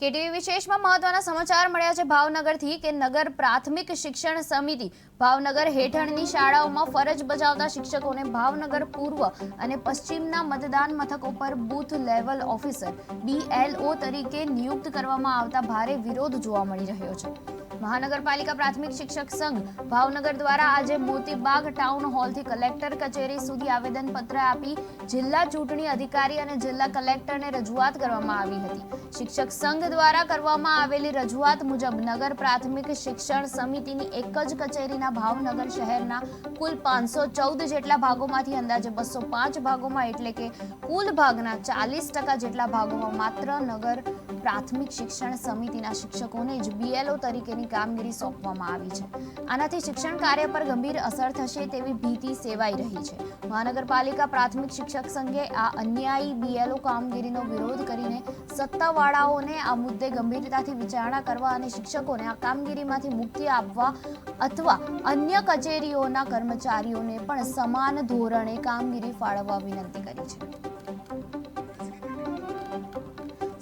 KTV વિશેષમાં મહત્વના સમાચાર મળ્યા છે ભાવનગરથી કે નગર પ્રાથમિક શિક્ષણ સમિતિ ભાવનગર હેઠળની શાળાઓમાં ફરજ બજાવતા શિક્ષકોને ભાવનગર પૂર્વ અને પશ્ચિમના મતદાન મથકો પર બૂથ લેવલ ઓફિસર BLO તરીકે નિયુક્ત કરવામાં આવતા ભારે વિરોધ જોવા મળી રહ્યો છે। મહાનગરપાલિકા પ્રાથમિક શિક્ષક સંઘ ભાવનગર દ્વારા આજે મોતીબાગ ટાઉન હોલથી કલેક્ટર કચેરી સુધી આવેદનપત્ર આપી જિલ્લા ચૂંટણી અધિકારી અને જિલ્લા કલેક્ટરને રજૂઆત કરવામાં આવી હતી। શિક્ષક સંઘ દ્વારા કરવામાં આવેલી રજૂઆત મુજબ નગર પ્રાથમિક શિક્ષણ સમિતિની એક જ કચેરીના ભાવનગર શહેરના કુલ 514 જેટલા ભાગોમાંથી અંદાજે 205 ભાગોમાં એટલે કે કુલ ભાગના 40% જેટલા ભાગોમાં માત્ર નગર પ્રાથમિક શિક્ષણ સમિતિના શિક્ષકોને જ BLO તરીકેની કામગીરી સોંપવામાં આવી છે। આનાથી શિક્ષણ કાર્ય પર ગંભીર અસર થશે તેવી ભીતિ સેવાઈ રહી છે। મહાનગરપાલિકા પ્રાથમિક શિક્ષક સંઘે આ અન્યાયી BLO કામગીરીનો વિરોધ કરીને સત્તાવાળાઓને આ મુદ્દે ગંભીરતાથી વિચારણા કરવા અને શિક્ષકોને આ કામગીરીમાંથી મુક્તિ આપવા અથવા અન્ય કચેરીઓના કર્મચારીઓને પણ સમાન ધોરણે કામગીરી ફાળવવા વિનંતી કરી છે।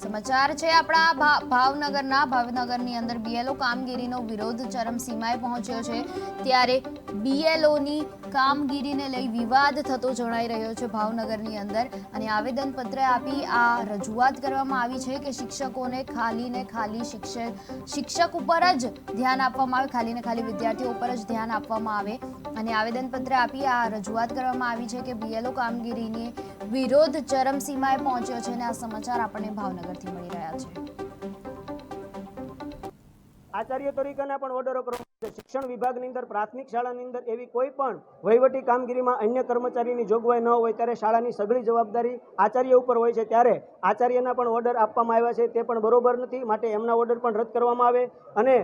સમાચાર છે આપણા ભાવનગરની અંદર BLO કામગીરીનો વિરોધ ચરમસીમાએ પહોંચ્યો છે ત્યારે BLOની કામગીરીને લઈ વિવાદ થતો જણાઈ રહ્યો છે ભાવનગરની અંદર અને આવેદનપત્ર આપી આ રજૂઆત કરવામાં આવી છે કે શિક્ષકોને ખાલી શિક્ષક ઉપર જ ધ્યાન આપવામાં આવે, ખાલી વિદ્યાર્થીઓ ઉપર જ ધ્યાન આપવામાં આવે અને આવેદનપત્ર આપી આ રજૂઆત કરવામાં આવી છે કે BLO કામગીરીની વિરોધ ચરમસીમાએ પહોંચ્યો છે અને આ સમાચાર આપણને ભાવનગરથી મળી રહ્યા છે। આચાર્ય તરીકેના પણ ઓર્ડરો કરવામાં આવે છે। શિક્ષણ વિભાગની અંદર પ્રાથમિક શાળાની અંદર એવી કોઈ પણ વહીવટી કામગીરીમાં અન્ય કર્મચારીની જોગવાઈ ન હોય ત્યારે શાળાની સઘળી જવાબદારી આચાર્ય ઉપર હોય છે ત્યારે આચાર્યના પણ ઓર્ડર આપવામાં આવ્યા છે તે પણ બરોબર નથી, માટે એમના ઓર્ડર પણ રદ કરવામાં આવે અને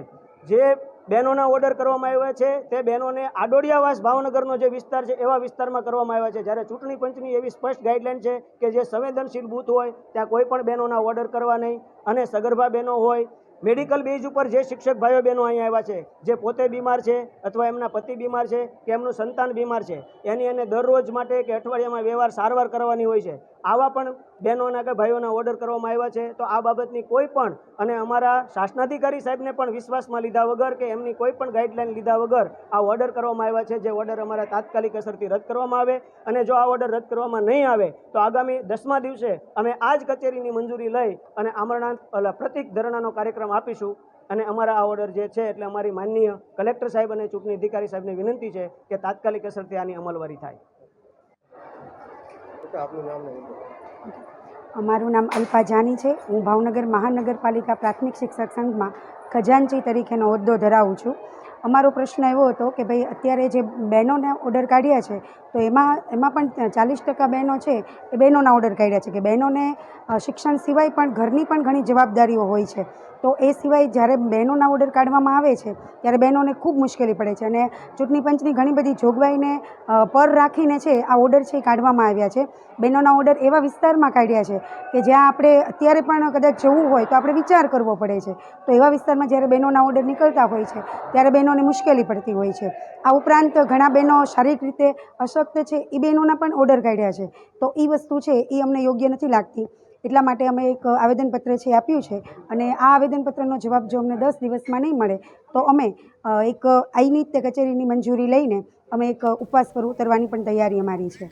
જે બહેનોના ઓર્ડર કરવામાં આવ્યા છે તે બહેનોને આડોડિયાવાસ ભાવનગરનો જે વિસ્તાર છે એવા વિસ્તારમાં કરવામાં આવ્યા છે। જ્યારે ચૂંટણી પંચની એવી સ્પષ્ટ ગાઈડલાઈન છે કે જે સંવેદનશીલ બૂથ હોય ત્યાં કોઈ પણ બહેનોના ઓર્ડર કરવા નહીં અને સગર્ભા બહેનો હોય, મેડિકલ બેઝ ઉપર જે શિક્ષક ભાઈઓ બહેનો અહીંયા આવ્યા છે જે પોતે બીમાર છે અથવા એમના પતિ બીમાર છે કે એમનું સંતાન બીમાર છે એની એને દરરોજ માટે કે અઠવાડિયામાં વ્યવહાર સારવાર કરવાની હોય છે, આવા પણ બહેનોના કે ભાઈઓના ઓર્ડર કરવામાં આવ્યા છે। તો આ બાબતની કોઈ પણ અને અમારા શાસનાધિકારી સાહેબને પણ વિશ્વાસમાં લીધા વગર કે એમની કોઈ પણ ગાઈડલાઈન લીધા વગર આ ઓર્ડર કરવામાં આવ્યા છે, જે ઓર્ડર અમારા તાત્કાલિક અસરથી રદ કરવામાં આવે અને જો આ ઓર્ડર રદ કરવામાં નહીં આવે તો આગામી 10મા દિવસે અમે આ જ કચેરીની મંજૂરી લઈ અને આમરણાંત પ્રતિક ધરણાનો કાર્યક્રમ આપીશું અને અમારા આ ઓર્ડર જે છે એટલે અમારી માનનીય કલેક્ટર સાહેબ અને ચૂંટણી અધિકારી સાહેબને વિનંતી છે કે તાત્કાલિક અસરથી આની અમલવારી થાય। અમારું નામ અલ્પા જાની છે। હું ભાવનગર મહાનગરપાલિકા પ્રાથમિક શિક્ષક સંઘમાં ખજાનચી તરીકેનો હોદ્દો ધરાવું છું। અમારો પ્રશ્ન એવો હતો કે ભાઈ અત્યારે જે બહેનોને ઓર્ડર કાઢ્યા છે તો એમાં પણ 40% બહેનો છે એ બહેનોના ઓર્ડર કાઢ્યા છે કે બહેનોને શિક્ષણ સિવાય પણ ઘરની પણ ઘણી જવાબદારીઓ હોય છે, તો એ સિવાય જ્યારે બહેનોના ઓર્ડર કાઢવામાં આવે છે ત્યારે બહેનોને ખૂબ મુશ્કેલી પડે છે અને ચૂંટણી પંચની ઘણી બધી જોગવાઈને પર રાખીને છે આ ઓર્ડર છે એ કાઢવામાં આવ્યા છે। બહેનોના ઓર્ડર એવા વિસ્તારમાં કાઢ્યા છે કે જ્યાં આપણે અત્યારે પણ કદાચ જવું હોય તો આપણે વિચાર કરવો પડે છે, તો એવા વિસ્તારમાં જ્યારે બહેનોના ઓર્ડર નીકળતા હોય છે ત્યારે બહેનોને મુશ્કેલી પડતી હોય છે। આ ઉપરાંત ઘણા બહેનો શારીરિક રીતે અશક્ત છે એ બહેનોના પણ ઓર્ડર કાઢ્યા છે, તો એ વસ્તુ છે એ અમને યોગ્ય નથી લાગતી, એટલા માટે અમે એક આવેદનપત્ર છે આપ્યું છે અને આ આવેદનપત્રનો જવાબ જો અમને 10 દિવસમાં નહીં મળે તો અમે એક આઈની કચેરીની મંજૂરી લઈને અમે એક ઉપવાસ પર ઉતરવાની પણ તૈયારી અમારી છે।